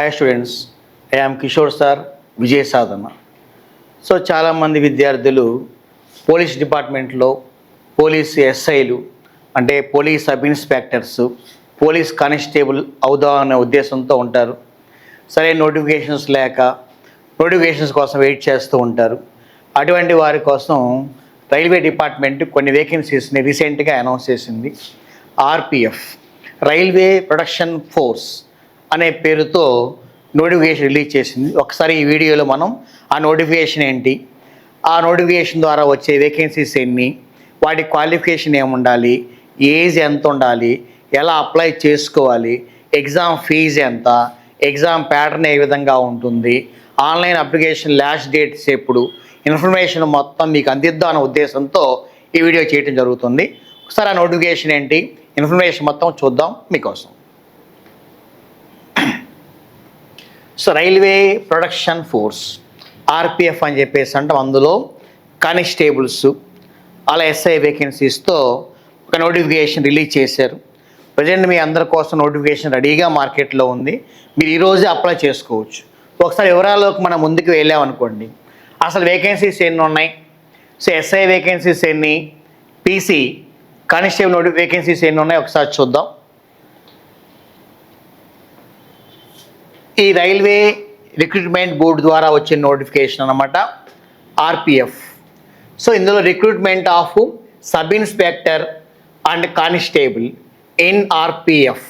Hi students, I am Kishore sir, Vijaya Sadhana. So చాలామంది విద్యార్థులు police డిపార్ట్మెంట్లో పోలీస్ ఎస్ఐలు అంటే police sub inspectors, police constable అవుదాం అనే ఉద్దేశంతో ఉంటారు. సరే నోటిఫికేషన్స్ లేక నోటిఫికేషన్స్ కోసం వెయిట్ చేస్తూ ఉంటారు. అటువంటి వారి కోసం రైల్వే డిపార్ట్మెంట్ కొన్ని వేకెన్సీస్ని రీసెంట్గా అనౌన్స్ చేసింది. ఆర్పిఎఫ్, రైల్వే ప్రొడక్షన్ ఫోర్స్ అనే పేరుతో నోటిఫికేషన్ రిలీజ్ చేసింది. ఒకసారి ఈ వీడియోలో మనం ఆ నోటిఫికేషన్ ఏంటి, ఆ నోటిఫికేషన్ ద్వారా వచ్చే వేకెన్సీస్ ఎన్ని, వాటి క్వాలిఫికేషన్ ఏముండాలి, ఏజ్ ఎంత ఉండాలి, ఎలా అప్లై చేసుకోవాలి, ఎగ్జామ్ ఫీజు ఎంత, ఎగ్జామ్ ప్యాటర్న్ ఏ విధంగా ఉంటుంది, ఆన్లైన్ అప్లికేషన్ లాస్ట్ డేట్స్ ఎప్పుడు, ఇన్ఫర్మేషన్ మొత్తం మీకు అందిద్దాం అనే ఉద్దేశంతో ఈ వీడియో చేయడం జరుగుతుంది. ఒకసారి ఆ నోటిఫికేషన్ ఏంటి, ఇన్ఫర్మేషన్ మొత్తం చూద్దాం మీకోసం. So railway production force RPF అని చెప్పేసి అంటే అందులో కానిస్టేబుల్స్ అలా ఎస్ఐ వేకెన్సీస్తో ఒక నోటిఫికేషన్ రిలీజ్ చేశారు. ప్రజెంట్ మీ అందరి కోసం నోటిఫికేషన్ రెడీగా మార్కెట్లో ఉంది. మీరు ఈరోజే అప్లై చేసుకోవచ్చు. ఒకసారి వివరాల్లోకి మనం ముందుకు వెళ్ళామనుకోండి, అసలు వేకెన్సీస్ ఎన్ని ఉన్నాయి, సో ఎస్ఐ వేకెన్సీస్ ఎన్ని, పీసీ కానిస్టేబుల్ వేకెన్సీస్ ఎన్ని ఉన్నాయి ఒకసారి చూద్దాం. ఈ రైల్వే రిక్రూట్మెంట్ బోర్డు ద్వారా వచ్చిన నోటిఫికేషన్ అన్నమాట ఆర్పిఎఫ్. సో ఇందులో recruitment of sub inspector and constable in RPF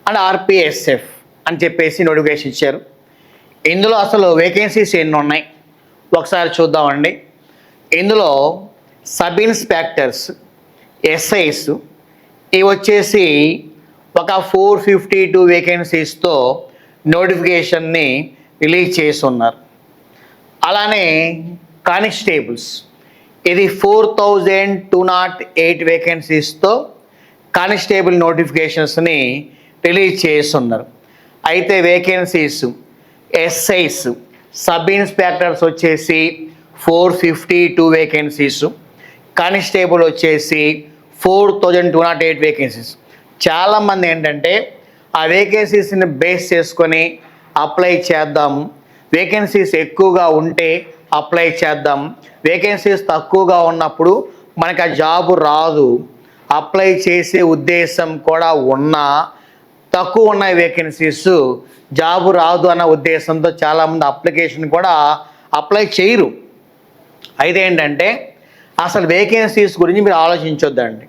and RPSF అని చెప్పేసి నోటిఫికేషన్ ఇచ్చారు. ఇందులో అసలు వేకెన్సీస్ ఎన్ని ఉన్నాయి ఒకసారి చూద్దామండి. ఇందులో సబ్ ఇన్స్పెక్టర్స్, ఎస్ఐస్ ఇవి వచ్చేసి ఒక 452 వేకెన్సీస్తో నోటిఫికేషన్ని రిలీజ్ చేస్తున్నారు. అలానే కానిస్టేబుల్స్ ఇది 4208 వేకెన్సీస్తో కానిస్టేబుల్ నోటిఫికేషన్స్ని రిలీజ్ చేస్తున్నారు. అయితే వేకెన్సీస్ ఎస్ఐస్, సబ్ ఇన్స్పెక్టర్స్ వచ్చేసి 452 వేకెన్సీస్, కానిస్టేబుల్ వచ్చేసి 4208 వేకెన్సీస్. చాలామంది ఏంటంటే ఆ వేకెన్సీస్ని బేస్ చేసుకొని అప్లై చేద్దాము, వేకెన్సీస్ ఎక్కువగా ఉంటే అప్లై చేద్దాం, వేకెన్సీస్ తక్కువగా ఉన్నప్పుడు మనకు ఆ జాబు రాదు, అప్లై చేసే ఉద్దేశం కూడా ఉన్నా తక్కువ ఉన్న వేకెన్సీస్ జాబు రాదు అన్న ఉద్దేశంతో చాలామంది అప్లికేషన్ కూడా అప్లై చేయరు. అయితే ఏంటంటే అసలు వేకెన్సీస్ గురించి మీరు ఆలోచించొద్దండి.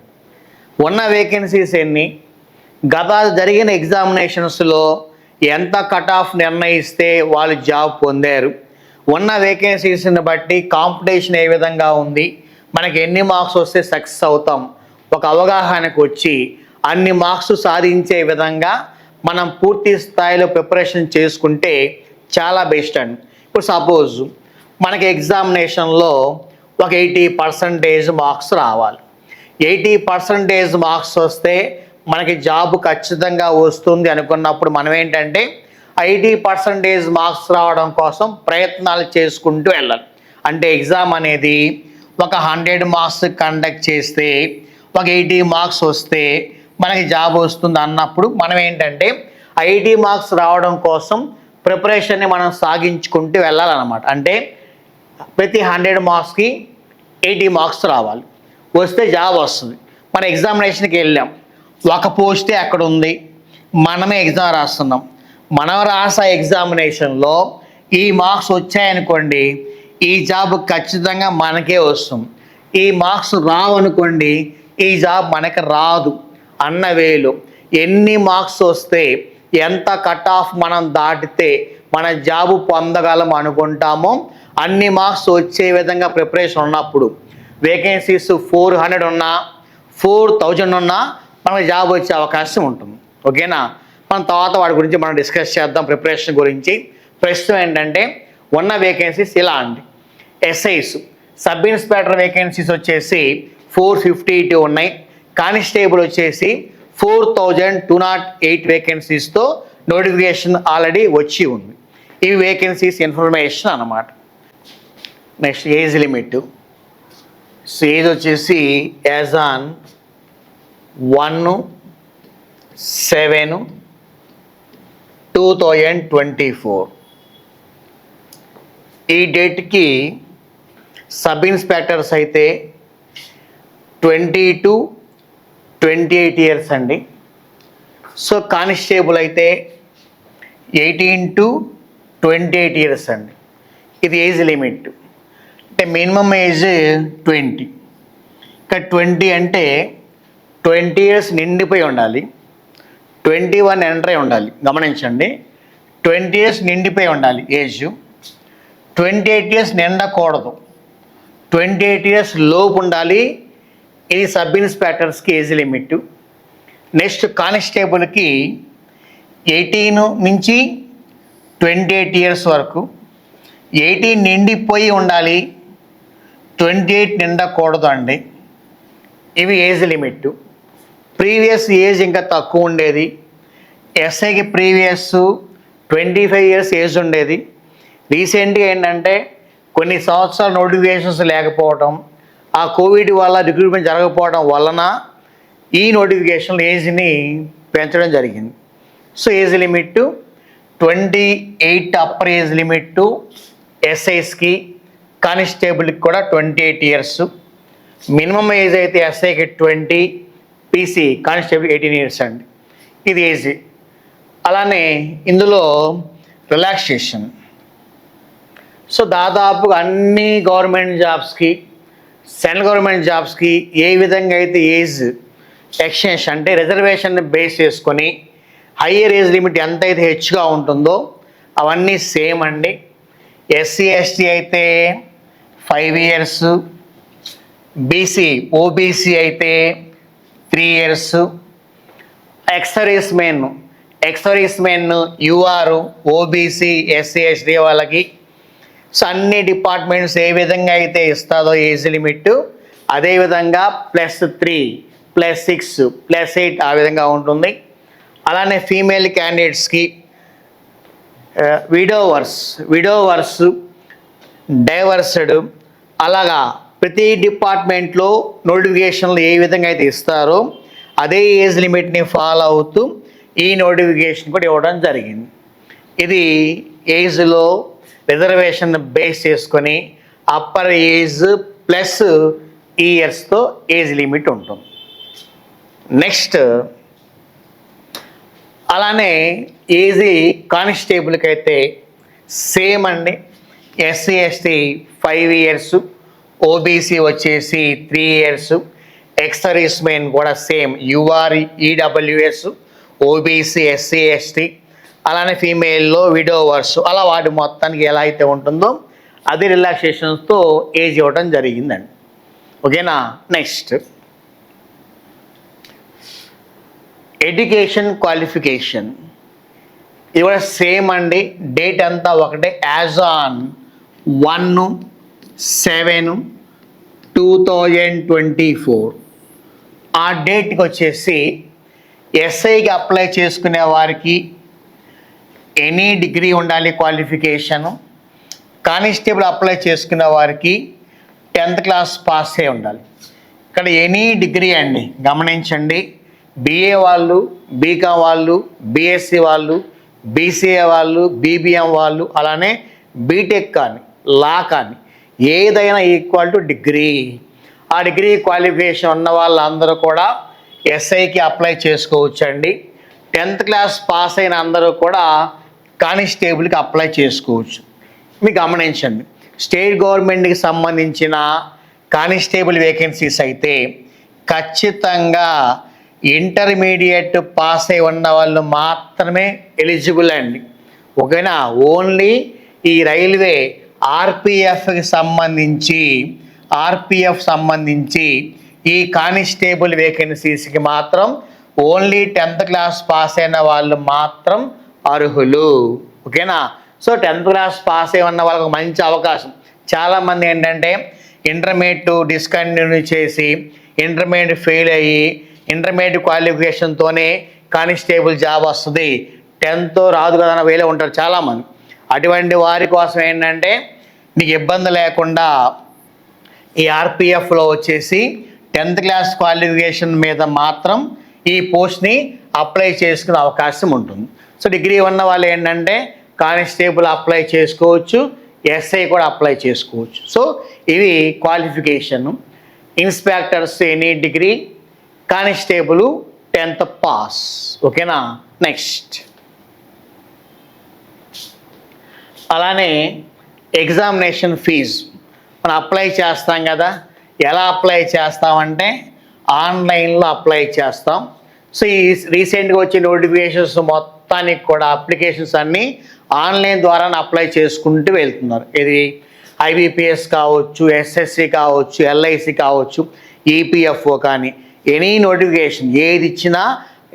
ఉన్న వేకెన్సీస్ ఎన్ని, గత జరిగిన ఎగ్జామినేషన్స్లో ఎంత కట్ ఆఫ్ నిర్ణయిస్తే వాళ్ళు జాబ్ పొందారు, ఉన్న వేకెన్సీస్ని బట్టి కాంపిటీషన్ ఏ విధంగా ఉంది, మనకి ఎన్ని మార్క్స్ వస్తే సక్సెస్ అవుతాం, ఒక అవగాహనకు వచ్చి అన్ని మార్క్స్ సాధించే విధంగా మనం పూర్తి స్థాయిలో ప్రిపరేషన్ చేసుకుంటే చాలా బెస్ట్ అండి. ఇప్పుడు సపోజ్ మనకి ఎగ్జామినేషన్లో ఒక 80% మార్క్స్ రావాలి. 80% మార్క్స్ వస్తే మనకి జాబ్ ఖచ్చితంగా వస్తుంది అనుకున్నప్పుడు మనం ఏంటంటే 80% మార్క్స్ రావడం కోసం ప్రయత్నాలు చేసుకుంటూ వెళ్ళాలి. అంటే ఎగ్జామ్ అనేది ఒక 100 మార్క్స్ కండక్ట్ చేస్తే ఒక 80 మార్క్స్ వస్తే మనకి జాబ్ వస్తుంది అన్నప్పుడు మనం ఏంటంటే 80 మార్క్స్ రావడం కోసం ప్రిపరేషన్ని మనం సాగించుకుంటూ వెళ్ళాలన్నమాట. అంటే ప్రతి 100 మార్క్స్కి 80 మార్క్స్ రావాలి, వస్తే జాబ్ వస్తుంది. మన ఎగ్జామినేషన్కి వెళ్ళాం, ఒక పోస్టే అక్కడ ఉంది, మనమే ఎగ్జామ్ రాస్తున్నాం, మనం రాసే ఎగ్జామినేషన్లో ఈ మార్క్స్ వచ్చాయనుకోండి ఈ జాబ్ ఖచ్చితంగా మనకే వస్తుంది, ఈ మార్క్స్ రావనుకోండి ఈ జాబ్ మనకి రాదు అన్న వేలు ఎన్ని మార్క్స్ వస్తే ఎంత కట్ ఆఫ్ మనం దాటితే మన జాబు పొందగలం అనుకుంటామో అన్ని మార్క్స్ వచ్చే విధంగా ప్రిపరేషన్ ఉన్నప్పుడు వేకెన్సీస్ 400 ఉన్నా 4000 ఉన్నా మనకు జాబ్ వచ్చే అవకాశం ఉంటుంది. ఓకేనా, మన తర్వాత వాటి గురించి మనం డిస్కస్ చేద్దాం ప్రిపరేషన్ గురించి. ప్రస్తుతం ఏంటంటే ఉన్న వేకెన్సీస్ ఇలా అండి. ఎస్ఐస్, సబ్ ఇన్స్పెక్టర్ వేకెన్సీస్ వచ్చేసి 452 ఉన్నాయి, కానిస్టేబుల్ వచ్చేసి 4208 వేకెన్సీస్తో నోటిఫికేషన్ ఆల్రెడీ వచ్చి ఉంది. ఇవి వేకెన్సీస్ ఇన్ఫర్మేషన్ అన్నమాట. Next age limit. So age వచ్చేసి యాజ్ ఆన్ 1/7/2021 2024. ఈ డేట్కి సబ్ ఇన్స్పెక్టర్స్ అయితే 20 to 28 ఇయర్స్ అండి. సో కానిస్టేబుల్ అయితే 18 to 28 ఇయర్స్ అండి. ఇది ఏజ్ లిమిట్. అంటే మినిమం ఏజ్ 20. ఇంకా 20 అంటే 20 ఇయర్స్ నిండిపోయి ఉండాలి, 21 ఎంటర్ అయి ఉండాలి. గమనించండి, 20 ఇయర్స్ నిండిపోయి ఉండాలి ఏజ్. 28 ఇయర్స్ నిండకూడదు, 28 ఇయర్స్ లోపు ఉండాలి. ఇది సబ్ ఇన్స్పెక్టర్స్కి ఏజ్ లిమిట్. నెక్స్ట్ కానిస్టేబుల్కి 18 నుంచి 28 ఇయర్స్ వరకు. 18 నిండిపోయి ఉండాలి, 28 నిండకూడదు అండి. ఇవి ఏజ్ లిమిట్. ప్రీవియస్ ఏజ్ ఇంకా తక్కువ ఉండేది. ఎస్ఐకి ప్రీవియస్ 25 ఇయర్స్ ఏజ్ ఉండేది. రీసెంట్గా ఏంటంటే కొన్ని సంవత్సరాల నోటిఫికేషన్స్ లేకపోవడం, ఆ కోవిడ్ వల్ల రిక్రూట్మెంట్ జరగకపోవడం వలన ఈ నోటిఫికేషన్ ఏజ్ని పెంచడం జరిగింది. So age limit 28 upper age limit ఎస్ఐస్కి, కానిస్టేబుల్కి కూడా 28 ఇయర్స్. మినిమం ఏజ్ అయితే ఎస్ఐకి 20, పీసీ కానిస్టేబుల్ 18 ఇయర్స్ అండి. ఇది ఏజ్. అలానే ఇందులో రిలాక్సేషన్. సో దాదాపుగా అన్ని గవర్నమెంట్ జాబ్స్కి, సెంట్రల్ గవర్నమెంట్ జాబ్స్కి ఏ విధంగా అయితే ఏజ్ ఎక్స్టెన్షన్ అంటే రిజర్వేషన్ బేస్ చేసుకొని హయ్యర్ ఏజ్ లిమిట్ ఎంత అయితే హెచ్గా ఉంటుందో అవన్నీ సేమ్ అండి. ఎస్సీ ఎస్టీ అయితే 5 ఇయర్స్, బీసీ ఓబీసీ అయితే 3 years, ex men UR, OBC, SC ST వాళ్ళకి. సో అన్ని డిపార్ట్మెంట్స్ ఏ విధంగా అయితే ఇస్తుందో ఏజ్ లిమిట్, అదేవిధంగా +3, +6, +8 ఆ విధంగా ఉంటుంది. అలానే ఫీమేల్ క్యాండిడేట్స్కి విడోవర్స్, డైవర్స్డ్, అలాగా ప్రతి డిపార్ట్మెంట్లో నోటిఫికేషన్లు ఏ విధంగా అయితే ఇస్తారో అదే ఏజ్ లిమిట్ని ఫాలో అవుతూ ఈ నోటిఫికేషన్ కూడా ఇవ్వడం జరిగింది. ఇది ఏజ్లో రిజర్వేషన్ బేస్ చేసుకొని అప్పర్ ఏజ్ ప్లస్ ఇయర్స్తో ఏజ్ లిమిట్ ఉంటుంది. నెక్స్ట్ అలానే ఏజ్ కానిస్టేబుల్కి అయితే సేమ్ అండి. ఎస్సీ ఎస్టీ 5 ఇయర్స్, ఓబీసీ వచ్చేసి 3 ఇయర్స్, ఎక్స్ మెన్ కూడా same UR, EWS, OBC, SC ST. అలానే ఫీమేల్లో విడోవర్స్. అలా వాటి మొత్తానికి ఎలా అయితే ఉంటుందో అది రిలాక్సేషన్స్తో ఏజ్ ఇవ్వడం జరిగిందండి. ఓకేనా. Next education qualification. ఇది కూడా సేమ్ అండి. డేట్ అంతా ఒకటే. యాజ్ ఆన్ 1/7/2024 ఆ డేట్కి వచ్చేసి ఎస్ఐకి అప్లై చేసుకునే వారికి ఎనీ డిగ్రీ ఉండాలి క్వాలిఫికేషను. కానిస్టేబుల్ అప్లై చేసుకునే వారికి 10th క్లాస్ పాస్ అయి ఉండాలి. ఇక్కడ ఎనీ డిగ్రీ అండి. గమనించండి, బిఏ వాళ్ళు, బీకామ్ వాళ్ళు, బీఎస్సీ వాళ్ళు, బీసీఏ వాళ్ళు, బీబీఎం వాళ్ళు, అలానే బీటెక్ కానీ లా కానీ ఏదైనా ఈక్వల్ టు డిగ్రీ. ఆ డిగ్రీ క్వాలిఫికేషన్ ఉన్న వాళ్ళందరూ కూడా ఎస్ఐకి అప్లై చేసుకోవచ్చండి. 10th క్లాస్ పాస్ అయిన అందరూ కూడా కానిస్టేబుల్కి అప్లై చేసుకోవచ్చు. మీరు గమనించండి, స్టేట్ గవర్నమెంట్కి సంబంధించిన కానిస్టేబుల్ వేకెన్సీస్ అయితే ఖచ్చితంగా ఇంటర్మీడియట్ పాస్ అయి ఉన్న వాళ్ళు మాత్రమే ఎలిజిబుల్ అండి. ఓకేనా. ఓన్లీ ఈ రైల్వే ఆర్పిఎఫ్కి సంబంధించి ఈ కానిస్టేబుల్ వేకెన్సీస్కి మాత్రం ఓన్లీ 10th క్లాస్ పాస్ అయిన వాళ్ళు మాత్రం అర్హులు. ఓకేనా. సో 10th క్లాస్ పాస్ అయి ఉన్న వాళ్ళకి మంచి అవకాశం. చాలామంది ఏంటంటే ఇంటర్మీడియట్ డిస్కంటిన్యూ చేసి ఇంటర్మీడియట్ ఫెయిల్ అయ్యి ఇంటర్మీడియట్ క్వాలిఫికేషన్తోనే కానిస్టేబుల్ జాబ్ వస్తుంది, 10th రాదు కదా అన్న వేలే ఉంటారు చాలామంది. అటువంటి వారి కోసం ఏంటంటే మీకు ఇబ్బంది లేకుండా ఈ ఆర్పిఎఫ్లో వచ్చేసి 10th క్లాస్ క్వాలిఫికేషన్ మీద మాత్రం ఈ పోస్ట్ని అప్లై చేసుకునే అవకాశం ఉంటుంది. సో డిగ్రీ ఉన్న వాళ్ళు ఏంటంటే కానిస్టేబుల్ అప్లై చేసుకోవచ్చు, ఎస్ఐ కూడా అప్లై చేసుకోవచ్చు. సో ఇవి qualification. Inspectors any degree, constable 10th pass. ఓకేనా. నెక్స్ట్ అలానే ఎగ్జామినేషన్ ఫీజు మనం అప్లై చేస్తాం కదా. ఎలా అప్లై చేస్తామంటే ఆన్లైన్లో అప్లై చేస్తాం. సో ఈ రీసెంట్గా వచ్చే నోటిఫికేషన్స్ మొత్తానికి కూడా అప్లికేషన్స్ అన్నీ ఆన్లైన్ ద్వారా అప్లై చేసుకుంటూ వెళ్తున్నారు. ఇది ఐబీపీఎస్ కావచ్చు, ఎస్ఎస్సి కావచ్చు, ఎల్ఐసి కావచ్చు, ఈపీఎఫ్ఓ కానీ ఎనీ నోటిఫికేషన్ ఏది ఇచ్చినా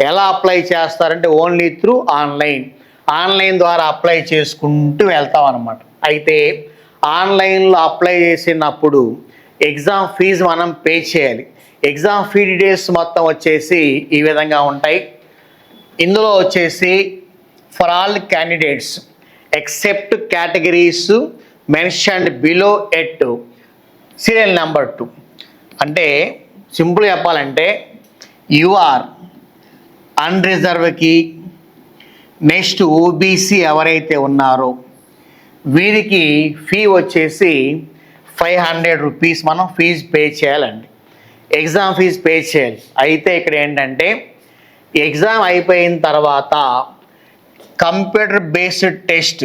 ఎలా అప్లై చేస్తారంటే ఓన్లీ త్రూ ఆన్లైన్ ద్వారా అప్లై చేసుకుంటూ వెళ్తాం అన్నమాట. అయితే ఆన్లైన్లో అప్లై చేసినప్పుడు ఎగ్జామ్ ఫీజు మనం పే చేయాలి. ఎగ్జామ్ ఫీ డీటెయిల్స్ మొత్తం వచ్చేసి ఈ విధంగా ఉంటాయి. ఇందులో వచ్చేసి for all candidates except categories mentioned below at serial number 2 అంటే సింపుల్ చెప్పాలంటే యూఆర్ అన్రిజర్వ్కి నెక్స్ట్ ఓబీసీ ఎవరైతే ఉన్నారో వీరికి ఫీ వచ్చేసి 500 రూపీస్ మనం ఫీజు పే చేయాలండి. ఎగ్జామ్ ఫీజు పే చేయాలి. అయితే ఇక్కడ ఏంటంటే ఎగ్జామ్ అయిపోయిన తర్వాత కంప్యూటర్ బేస్డ్ టెస్ట్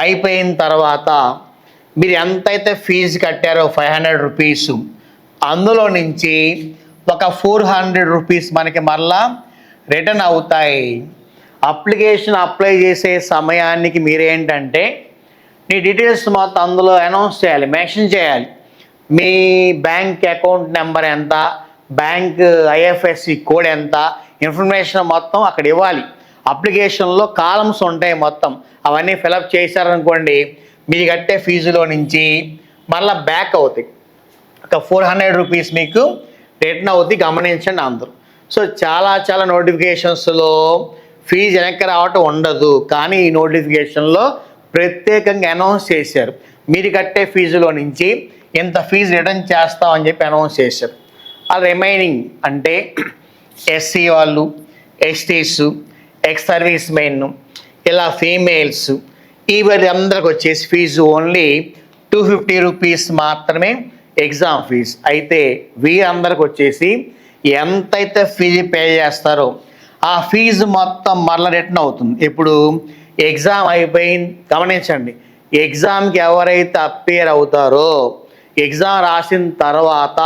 అయిపోయిన తర్వాత మీరు ఎంతైతే ఫీజు కట్టారో 500 రూపీస్ అందులో నుంచి ఒక 400 రూపీస్ మనకి మళ్ళా రిటర్న్ అవుతాయి. అప్లికేషన్ అప్లై చేసే సమయానికి మీరేంటంటే మీ డీటెయిల్స్ మొత్తం అందులో అనౌన్స్ చేయాలి, మెన్షన్ చేయాలి. మీ బ్యాంక్ అకౌంట్ నెంబర్ ఎంత, బ్యాంక్ ఐఎఫ్ఎస్సి కోడ్ ఎంత, ఇన్ఫర్మేషన్ మొత్తం అక్కడ ఇవ్వాలి. అప్లికేషన్లో కాలమ్స్ ఉంటాయి మొత్తం, అవన్నీ ఫిలప్ చేశారనుకోండి మీరు కట్టే ఫీజులో నుంచి మళ్ళీ బ్యాక్ అవుతాయి. ఒక 400 రూపీస్ మీకు రిటర్న్ అవుతుంది, గమనించండి అందరూ. సో చాలా నోటిఫికేషన్స్లో ఫీజు వెనక్కి రావటం ఉండదు, కానీ ఈ నోటిఫికేషన్లో ప్రత్యేకంగా అనౌన్స్ చేశారు. మీరు కట్టే ఫీజులో నుంచి ఇంత ఫీజు రిటర్న్ చేస్తామని చెప్పి అనౌన్స్ చేశారు. ఆ రిమైనింగ్ అంటే ఎస్సీ వాళ్ళు, ఎస్టీస్, ఎక్స్ సర్వీస్ మెన్, ఇలా ఫీమేల్స్ ఈ అందరికి వచ్చేసి ఫీజు ఓన్లీ 250 రూపీస్ మాత్రమే ఎగ్జామ్ ఫీజు. అయితే వీరందరికి వచ్చేసి ఎంతైతే ఫీజు పే చేస్తారో ఆ ఫీజు మొత్తం మళ్ళీ రిటర్న్ అవుతుంది. ఇప్పుడు ఎగ్జామ్ అయిపోయింది, గమనించండి, ఎగ్జామ్కి ఎవరైతే అప్పేర్ అవుతారో ఎగ్జామ్ రాసిన తర్వాత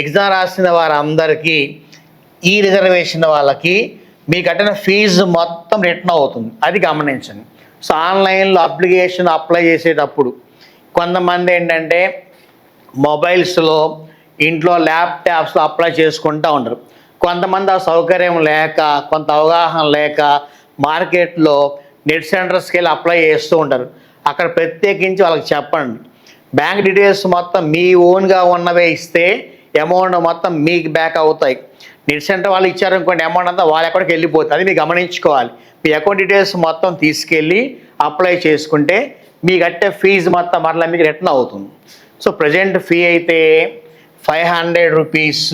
ఎగ్జామ్ రాసిన వారందరికీ ఈ రిజర్వేషన్ వాళ్ళకి మీ కట్టిన ఫీజు మొత్తం రిటర్న్ అవుతుంది, అది గమనించండి. సో ఆన్లైన్లో అప్లికేషన్ అప్లై చేసేటప్పుడు కొంతమంది ఏంటంటే మొబైల్స్లో ఇంట్లో ల్యాప్టాప్స్లో అప్లై చేసుకుంటూ ఉంటారు. కొంతమంది ఆ సౌకర్యం లేక, కొంత అవగాహన లేక మార్కెట్లో నెట్ సెంటర్స్కి వెళ్ళి అప్లై చేస్తూ ఉంటారు. అక్కడ ప్రత్యేకించి వాళ్ళకి చెప్పండి, బ్యాంక్ డీటెయిల్స్ మొత్తం మీ ఓన్గా ఉన్నవే ఇస్తే అమౌంట్ మొత్తం మీకు బ్యాక్ అవుతాయి. నెట్ సెంటర్ వాళ్ళు ఇచ్చారనుకోండి అమౌంట్ అంతా వాళ్ళ ఎక్కడికి వెళ్ళిపోతుంది, అది మీరు గమనించుకోవాలి. మీ అకౌంట్ డీటెయిల్స్ మొత్తం తీసుకెళ్ళి అప్లై చేసుకుంటే మీ కట్టే ఫీజు మొత్తం మరలా మీకు రిటర్న్ అవుతుంది. సో ప్రజెంట్ ఫీ అయితే 500 రూపీస్,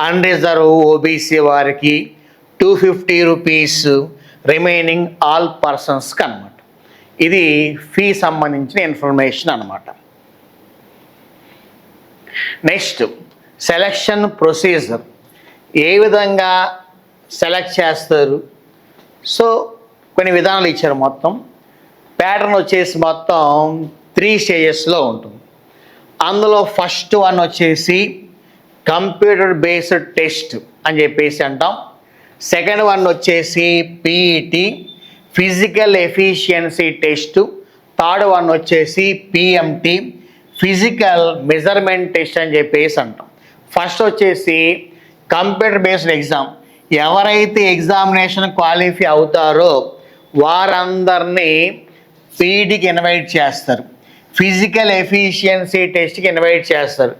అన్రిజర్వ్ ఓబీసీ వారికి 250 రూపీస్, రిమైనింగ్ ఆల్ పర్సన్స్కి అనమాట. ఇది ఫీ సంబంధించిన ఇన్ఫర్మేషన్ అనమాట. నెక్స్ట్ సెలక్షన్ ప్రొసీజర్, ఏ విధంగా సెలెక్ట్ చేస్తారు. సో కొన్ని విధానాలు ఇచ్చారు. మొత్తం ప్యాటర్న్ వచ్చేసి మొత్తం 3 స్టేజెస్లో ఉంటుంది. అందులో ఫస్ట్ వన్ వచ్చేసి కంప్యూటర్ బేస్డ్ టెస్ట్ అని చెప్పేసి అంటాం. సెకండ్ వన్ వచ్చేసి PET physical efficiency test. Third one వచ్చేసి పిఎంటీ ఫిజికల్ మెజర్మెంట్ టెస్ట్ అని చెప్పేసి అంటాం. ఫస్ట్ వచ్చేసి కంప్యూటర్ బేస్డ్ ఎగ్జామ్. ఎవరైతే ఎగ్జామినేషన్ క్వాలిఫై అవుతారో వారందరినీ పీఈటీకి ఇన్వైట్ చేస్తారు, ఫిజికల్ ఎఫిషియన్సీ టెస్ట్కి ఇన్వైట్ చేస్తారు.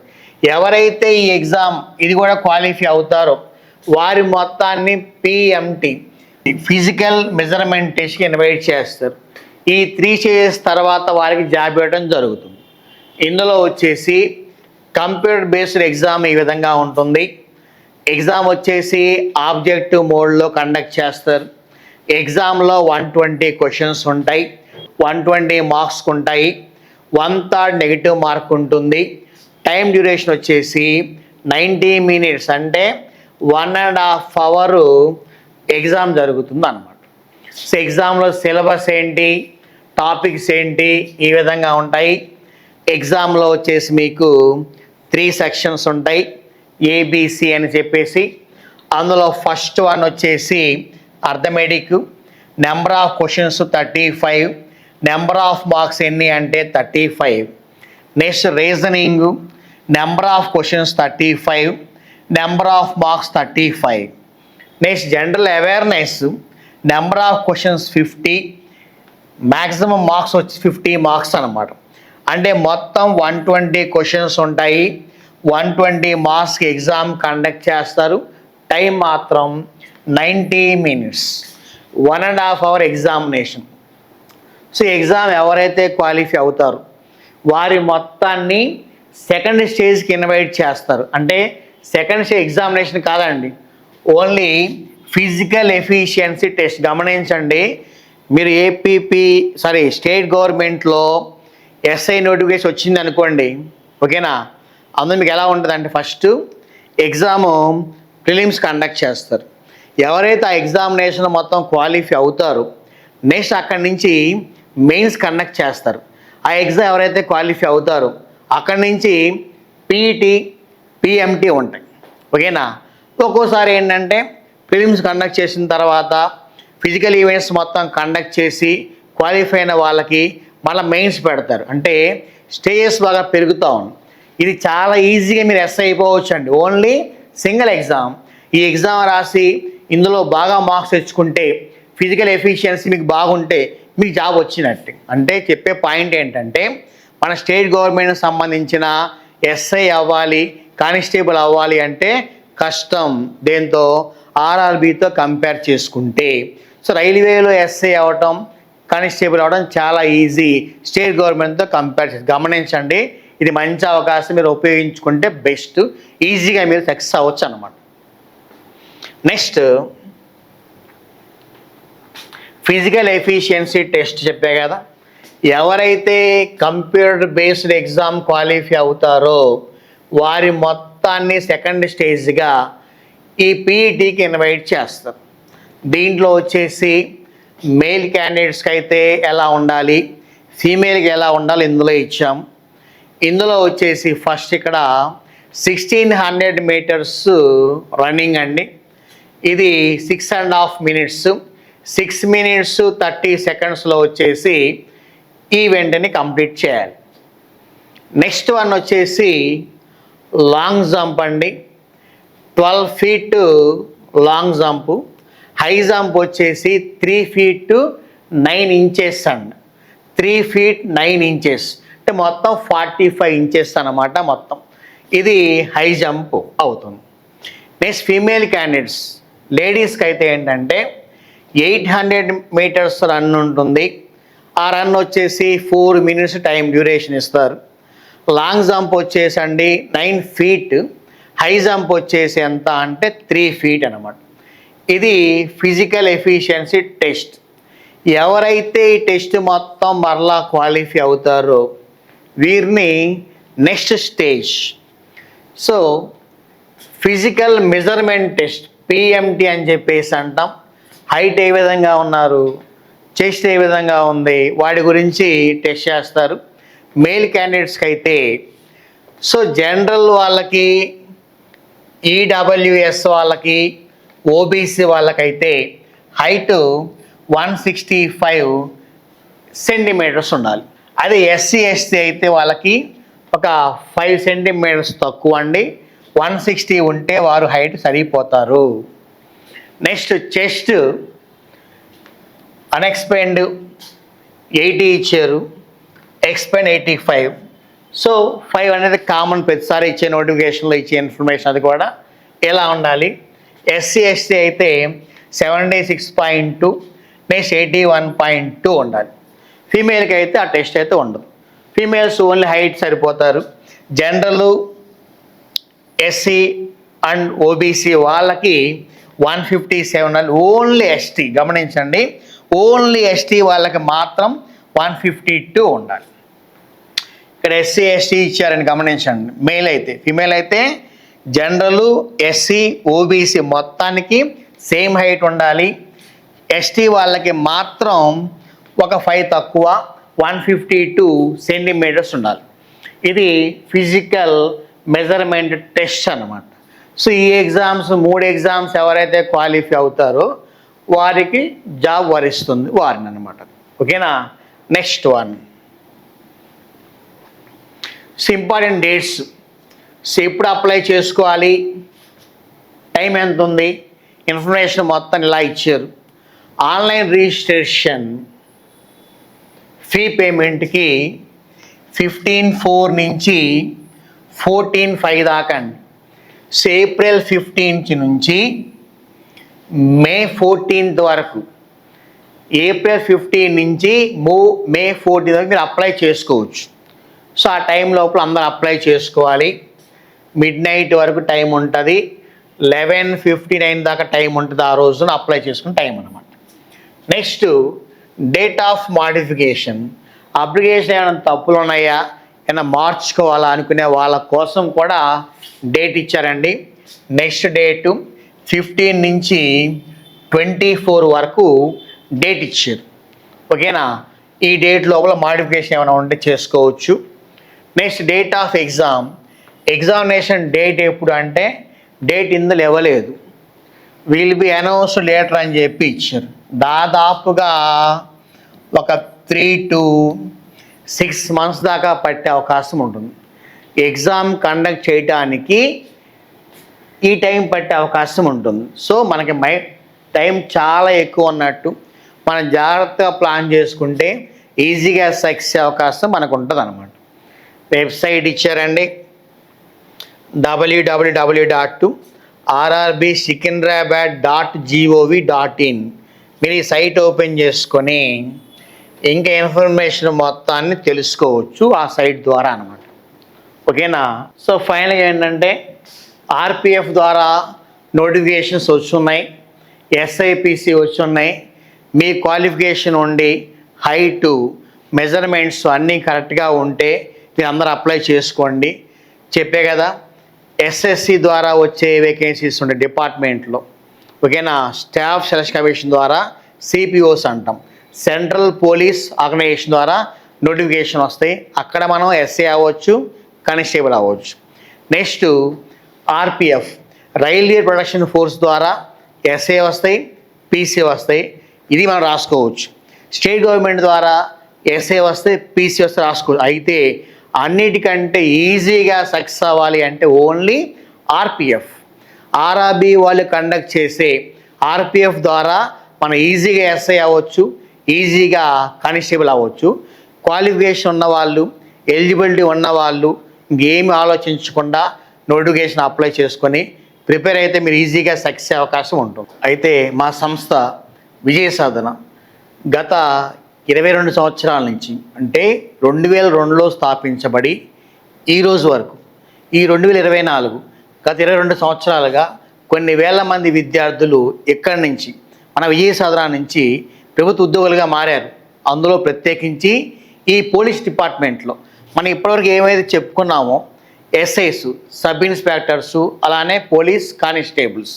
ఎవరైతే ఈ ఎగ్జామ్ ఇది కూడా క్వాలిఫై అవుతారో వారి మొత్తాన్ని పిఎంటీ ఫిజికల్ మెజర్మెంట్ టెస్ట్కి ఇన్వైట్ చేస్తారు. ఈ 3 స్టేజెస్ తర్వాత వారికి జాబ్ ఇవ్వడం జరుగుతుంది. ఇందులో వచ్చేసి కంప్యూటర్ బేస్డ్ ఎగ్జామ్ ఈ విధంగా ఉంటుంది. ఎగ్జామ్ వచ్చేసి ఆబ్జెక్టివ్ మోడ్లో కండక్ట్ చేస్తారు. ఎగ్జామ్లో 120 క్వశ్చన్స్ ఉంటాయి, 120 మార్క్స్కి ఉంటాయి, 1/3 నెగిటివ్ మార్క్ ఉంటుంది. టైం డ్యూరేషన్ వచ్చేసి 90 మినిట్స్, అంటే 1.5 అవర్ ఎగ్జామ్ జరుగుతుంది అన్నమాట. సో ఎగ్జామ్లో సిలబస్ ఏంటి, టాపిక్స్ ఏంటి, ఈ విధంగా ఉంటాయి. ఎగ్జామ్లో వచ్చేసి మీకు 3 సెక్షన్స్ ఉంటాయి, ఏబిసి అని చెప్పేసి. అందులో ఫస్ట్ వన్ వచ్చేసి arithmetic. Number of questions 35, number of marks ఎన్ని అంటే 35. Next reasoning, number of questions 35, number of marks 35. Next general awareness, number of questions 50, maximum marks వచ్చి 50 మార్క్స్ అనమాట. అంటే మొత్తం 120 క్వశ్చన్స్ ఉంటాయి, 120 మార్క్స్కి ఎగ్జామ్ కండక్ట్ చేస్తారు. టైం మాత్రం 90 minutes, 1.5 hour examination. So exam ఎవరైతే క్వాలిఫై అవుతారో వారి మొత్తాన్ని సెకండ్ స్టేజ్కి ఇన్వైట్ చేస్తారు. అంటే సెకండ్ స్టేజ్ ఎగ్జామినేషన్ కాదండి, ఓన్లీ ఫిజికల్ ఎఫిషియన్సీ టెస్ట్. గమనించండి, మీరు స్టేట్ గవర్నమెంట్లో ఎస్ఐ నోటిఫికేషన్ వచ్చింది అనుకోండి, ఓకేనా. అందులో మీకు ఎలా ఉంటుంది అంటే ఫస్ట్ ఎగ్జాము ప్రిలిమ్స్ కండక్ట్ చేస్తారు. ఎవరైతే ఆ ఎగ్జామినేషన్ మొత్తం క్వాలిఫై అవుతారో నెక్స్ట్ అక్కడి నుంచి మెయిన్స్ కండక్ట్ చేస్తారు. ఆ ఎగ్జామ్ ఎవరైతే క్వాలిఫై అవుతారో అక్కడి నుంచి పీఈటీ, పిఎంటీ ఉంటాయి, ఓకేనా. ఒక్కోసారి ఏంటంటే ప్రిలిమ్స్ కండక్ట్ చేసిన తర్వాత ఫిజికల్ ఈవెంట్స్ మొత్తం కండక్ట్ చేసి క్వాలిఫై అయిన వాళ్ళకి మళ్ళీ మెయిన్స్ పెడతారు. అంటే స్టేజెస్ బాగా పెరుగుతూ ఉంది. ఇది చాలా ఈజీగా మీరు ఎస్ఐ అయిపోవచ్చు అండి, ఓన్లీ సింగిల్ ఎగ్జామ్. ఈ ఎగ్జామ్ రాసి ఇందులో బాగా మార్క్స్ తెచ్చుకుంటే, ఫిజికల్ ఎఫిషియన్సీ మీకు బాగుంటే మీకు జాబ్ వచ్చినట్టు. అంటే చెప్పే పాయింట్ ఏంటంటే మన స్టేట్ గవర్నమెంట్కి సంబంధించిన ఎస్ఐ అవ్వాలి, కానిస్టేబుల్ అవ్వాలి అంటే కష్టం. దేంతో ఆర్ఆర్బీతో కంపేర్ చేసుకుంటే. సో రైల్వేలో ఎస్ఐ అవ్వటం, కానిస్టేబుల్ అవ్వడం చాలా ఈజీ స్టేట్ గవర్నమెంట్తో కంపేర్ చేసి. గమనించండి, ఇది మంచి అవకాశం, మీరు ఉపయోగించుకుంటే బెస్ట్, ఈజీగా మీరు సక్సెస్ అవ్వచ్చు అన్నమాట. నెక్స్ట్ ఫిజికల్ ఎఫిషియన్సీ టెస్ట్ చెప్పే కదా, ఎవరైతే కంప్యూటర్ బేస్డ్ ఎగ్జామ్ క్వాలిఫై అవుతారో వారి మొత్తాన్ని సెకండ్ స్టేజ్గా ఈ పీఈటీకి ఇన్వైట్ చేస్తారు. దీంట్లో వచ్చేసి మేల్ క్యాండిడేట్స్కి అయితే ఎలా ఉండాలి, ఫీమేల్కి ఎలా ఉండాలి ఇందులో ఇచ్చాం. ఇందులో వచ్చేసి ఫస్ట్ ఇక్కడ 1600 మీటర్స్ రన్నింగ్ అండి. ఇది 6.5 మినిట్స్, 6 మినిట్స్ 30 సెకండ్స్లో వచ్చేసి ఈవెంట్ని కంప్లీట్ చేయాలి. నెక్స్ట్ వన్ వచ్చేసి లాంగ్ జంప్ అండి, 12 feet long jump. High jump వచ్చేసి 3 ఫీట్ 9 ఇంచెస్ అండి, 3 ఫీట్ 9 ఇంచెస్ అంటే మొత్తం 45 ఇంచెస్ అన్నమాట మొత్తం. ఇది హై జంప్ అవుతుంది. నెక్స్ట్ ఫీమేల్ క్యాండిడేట్స్, లేడీస్కి అయితే ఏంటంటే 800 మీటర్స్ రన్ ఉంటుంది. ఆ రన్ వచ్చేసి 4 మినిట్స్ టైం డ్యూరేషన్ ఇస్తారు. లాంగ్ జంప్ వచ్చేసి అండి 9 ఫీట్, హై జంప్ వచ్చేసి ఎంత అంటే 3 ఫీట్ అనమాట. ఇది ఫిజికల్ ఎఫిషియన్సీ టెస్ట్. ఎవరైతే ఈ టెస్ట్ మొత్తం మరలా క్వాలిఫై అవుతారో వీరిని next stage, so physical measurement test, PMT అని చెప్పేసి అంటాం. హైట్ ఏ విధంగా ఉన్నారు, చెస్ట్ ఏ విధంగా ఉంది, వాటి గురించి టెస్ట్ చేస్తారు. మేల్ క్యాండిడేట్స్కి అయితే సో జనరల్ వాళ్ళకి, ఈడబ్ల్యూఎస్ వాళ్ళకి, ఓబీసీ వాళ్ళకైతే హైట్ 165 సెంటీమీటర్స్ ఉండాలి. అదే ఎస్సీ ఎస్టీ అయితే వాళ్ళకి ఒక 5 సెంటీమీటర్స్ తక్కువ అండి, 160 ఉంటే వారు హైట్ సరిపోతారు. నెక్స్ట్ చెస్ట్ అన్ఎక్స్పెండ్ 80 ఇచ్చారు, ఎక్స్పెండ్ 85. సో 5 అనేది కామన్, ప్రతిసారి ఇచ్చే నోటిఫికేషన్లో ఇచ్చే ఇన్ఫర్మేషన్. అది కూడా ఎలా ఉండాలి. ఎస్సీ ఎస్టీ అయితే 76.2, నెక్స్ట్ 81.2 ఉండాలి. ఫీమేల్కి అయితే ఆ టెస్ట్ అయితే ఉండదు. ఫీమేల్స్ ఓన్లీ హైట్ సరిపోతారు. జనరల్, ఎస్సీ అండ్ ఓబీసీ వాళ్ళకి 157 ఓన్లీ ఎస్టీ. గమనించండి, ఓన్లీ ఎస్టీ వాళ్ళకి మాత్రం 152 ఉండాలి. ఇక్కడ ఎస్సీ ఎస్టీ ఇచ్చారని గమనించండి. మేల్ అయితే, ఫిమేల్ అయితే జనరల్, ఎస్సీ, ఓబీసీ మొత్తానికి సేమ్ హైట్ ఉండాలి. ఎస్టీ వాళ్ళకి మాత్రం ఒక 5 తక్కువ, 152 సెంటీమీటర్స్ ఉండాలి. ఇది ఫిజికల్ మెజర్మెంట్ టెస్ట్ అన్నమాట. సో ఈ ఎగ్జామ్స్ 3 ఎగ్జామ్స్ ఎవరైతే క్వాలిఫై అవుతారో వారికి జాబ్ వరిస్తుంది వారిని అనమాట. ఓకేనా. Next one, so important dates. So ఎప్పుడు అప్లై చేసుకోవాలి, టైం ఎంత ఉంది, ఇన్ఫర్మేషన్ మొత్తం ఇలా ఇచ్చారు. ఆన్లైన్ రిజిస్ట్రేషన్ ఫీ పేమెంట్కి 15/4 నుంచి 14/5 దాకా అండి. సో ఏప్రిల్ 15 నుంచి మే 14 వరకు, ఏప్రిల్ 15 నుంచి మే 14 వరకు మీరు అప్లై చేసుకోవచ్చు. సో ఆ టైం లోపల అందరూ అప్లై చేసుకోవాలి. మిడ్నైట్ వరకు టైం ఉంటుంది, 11:59 దాకా టైం ఉంటుంది. ఆ రోజున అప్లై చేసుకునే టైం అనమాట. Next, date of modification. Application ఏమైనా తప్పులు ఉన్నాయా, ఏమైనా మార్చుకోవాలా అనుకునే వాళ్ళ కోసం కూడా డేట్ ఇచ్చారండి. నెక్స్ట్ డేటు 15 నుంచి 24 వరకు డేట్ ఇచ్చారు. ఓకేనా. ఈ డేట్ లోపల మోడిఫికేషన్ ఏమైనా ఉంటే చేసుకోవచ్చు. Next, date of exam. Examination date ఎప్పుడు అంటే డేట్ ఇందులో ఇవ్వలేదు, విల్ బి అనౌన్స్డ్ లేటర్ అని చెప్పి ఇచ్చారు. దాదాపుగా ఒక 3 to 6 months దాకా పట్టే అవకాశం ఉంటుంది. ఎగ్జామ్ కండక్ట్ చేయడానికి ఈ టైం పట్టే అవకాశం ఉంటుంది. సో మనకి టైం చాలా ఎక్కువ ఉన్నట్టు మనం జాగ్రత్తగా ప్లాన్ చేసుకుంటే ఈజీగా సక్సెస్ అవకాశం మనకు ఉంటుంది అనమాట. వెబ్సైట్ ఇచ్చారండి, www.rrbsikindrabad.gov.in. మీరు ఈ సైట్ ఓపెన్ చేసుకొని ఇంకా ఇన్ఫర్మేషన్ మొత్తాన్ని తెలుసుకోవచ్చు ఆ సైట్ ద్వారా అనమాట. ఓకేనా. సో ఫైనల్గా ఏంటంటే ఆర్పిఎఫ్ ద్వారా నోటిఫికేషన్స్ వచ్చున్నాయి, ఎస్ఐపిసి వచ్చున్నాయి. మీ క్వాలిఫికేషన్ ఉండి హైటు, మెజర్మెంట్స్ అన్నీ కరెక్ట్గా ఉంటే మీరు అందరూ అప్లై చేసుకోండి. చెప్పే కదా, ఎస్ఎస్సి ద్వారా వచ్చే వేకెన్సీస్ ఉండే డిపార్ట్మెంట్లో. ఓకేనా. స్టాఫ్ సెలక్షన్ కమిషన్ ద్వారా సిపిఓస్ అంటాం, సెంట్రల్ పోలీస్ ఆర్గనైజేషన్ ద్వారా నోటిఫికేషన్ వస్తాయి. అక్కడ మనం ఎస్ఏ అవ్వచ్చు, కానిస్టేబుల్ అవ్వచ్చు. Next, RPF railway production force ద్వారా ఎస్ఏ వస్తాయి, పీసీ వస్తాయి. ఇది మనం రాసుకోవచ్చు. స్టేట్ గవర్నమెంట్ ద్వారా ఎస్ఏ వస్తే, పీసీ వస్తే రాసుకోవచ్చు. అయితే అన్నిటికంటే ఈజీగా సక్సెస్ అవ్వాలి అంటే ఓన్లీ ఆర్పిఎఫ్. ఆర్ఆర్బి వాళ్ళు కండక్ట్ చేసే ఆర్పిఎఫ్ ద్వారా మనం ఈజీగా ఎస్ఐ అవ్వచ్చు, ఈజీగా కానిస్టేబుల్ అవ్వచ్చు. క్వాలిఫికేషన్ ఉన్నవాళ్ళు, ఎలిజిబిలిటీ ఉన్నవాళ్ళు ఇంకేమి ఆలోచించకుండా నోటిఫికేషన్ అప్లై చేసుకొని ప్రిపేర్ అయితే మీరు ఈజీగా సక్సెస్ అవకాశం ఉంటుంది. అయితే మా సంస్థ విజయ సాధన గత 22 సంవత్సరాల నుంచి, అంటే 2002లో స్థాపించబడి ఈరోజు వరకు, ఈ 2024 గత 22 సంవత్సరాలుగా కొన్ని వేల మంది విద్యార్థులు ఇక్కడి నుంచి మన విజయ సాధన నుంచి ప్రభుత్వ ఉద్యోగులుగా మారారు. అందులో ప్రత్యేకించి ఈ పోలీస్ డిపార్ట్మెంట్లో మనం ఇప్పటివరకు ఏమైతే చెప్పుకున్నామో ఎస్ఐస్, సబ్ ఇన్స్పెక్టర్సు, అలానే పోలీస్ కానిస్టేబుల్స్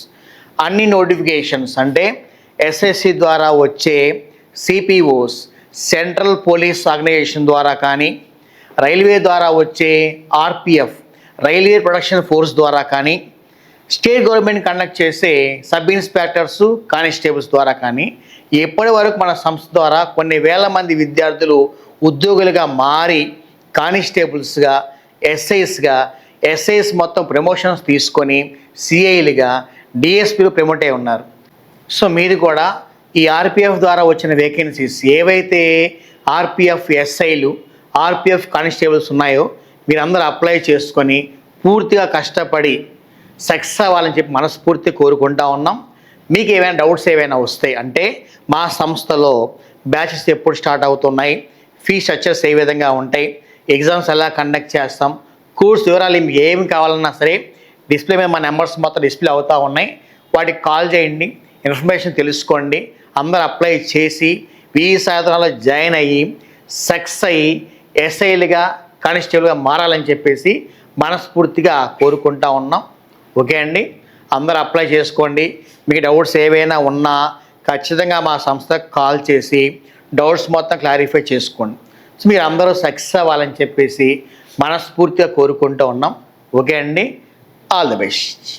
అన్ని నోటిఫికేషన్స్ అంటే ఎస్ఎస్సి ద్వారా వచ్చే సిపిఓస్, సెంట్రల్ పోలీస్ ఆర్గనైజేషన్ ద్వారా కానీ, రైల్వే ద్వారా వచ్చే ఆర్పిఎఫ్ రైల్వే ప్రొడక్షన్ ఫోర్స్ ద్వారా కానీ, స్టేట్ గవర్నమెంట్ కండక్ట్ చేసే సబ్ ఇన్స్పెక్టర్సు, కానిస్టేబుల్స్ ద్వారా కానీ ఎప్పటి వరకు మన సంస్థ ద్వారా కొన్ని వేల మంది విద్యార్థులు ఉద్యోగులుగా మారి కానిస్టేబుల్స్గా, ఎస్ఐస్ మొత్తం ప్రమోషన్స్ తీసుకొని సిఐలుగా, డిఎస్పీలు ప్రమోట్ అయి ఉన్నారు. సో మీరు కూడా ఈ ఆర్పిఎఫ్ ద్వారా వచ్చిన వేకెన్సీస్ ఏవైతే ఆర్పిఎఫ్ ఎస్ఐలు, ఆర్పిఎఫ్ కానిస్టేబుల్స్ ఉన్నాయో మీరందరూ అప్లై చేసుకొని పూర్తిగా కష్టపడి సక్సెస్ అవ్వాలని చెప్పి మనస్ఫూర్తిగా కోరుకుంటా ఉన్నాం. మీకు ఏమైనా డౌట్స్ ఏవైనా వస్తాయి అంటే మా సంస్థలో బ్యాచెస్ ఎప్పుడు స్టార్ట్ అవుతున్నాయి, ఫీ స్ట్రక్చర్స్ ఏ విధంగా ఉంటాయి, ఎగ్జామ్స్ ఎలా కండక్ట్ చేస్తాం, కోర్స్ వివరాలు మీకు ఏమి కావాలన్నా సరే డిస్ప్లే మీద మా నెంబర్స్ మొత్తం డిస్ప్లే అవుతూ ఉన్నాయి. వాటికి కాల్ చేయండి, ఇన్ఫర్మేషన్ తెలుసుకోండి. అందరూ అప్లై చేసి ఈ సాధనలో జాయిన్ అయ్యి సక్సెస్ అయ్యి ఎస్ఐలుగా కానిస్టేబుల్గా మారాలని చెప్పేసి మనస్ఫూర్తిగా కోరుకుంటా ఉన్నాం. ఓకే అండి, అందరూ అప్లై చేసుకోండి. మీకు డౌట్స్ ఏవైనా ఉన్నా ఖచ్చితంగా మా సంస్థకు కాల్ చేసి డౌట్స్ మొత్తం క్లారిఫై చేసుకోండి. సో మీరు అందరూ సక్సెస్ అవ్వాలని చెప్పేసి మనస్ఫూర్తిగా కోరుకుంటూ ఉన్నాం. ఓకే అండి, ఆల్ ది బెస్ట్.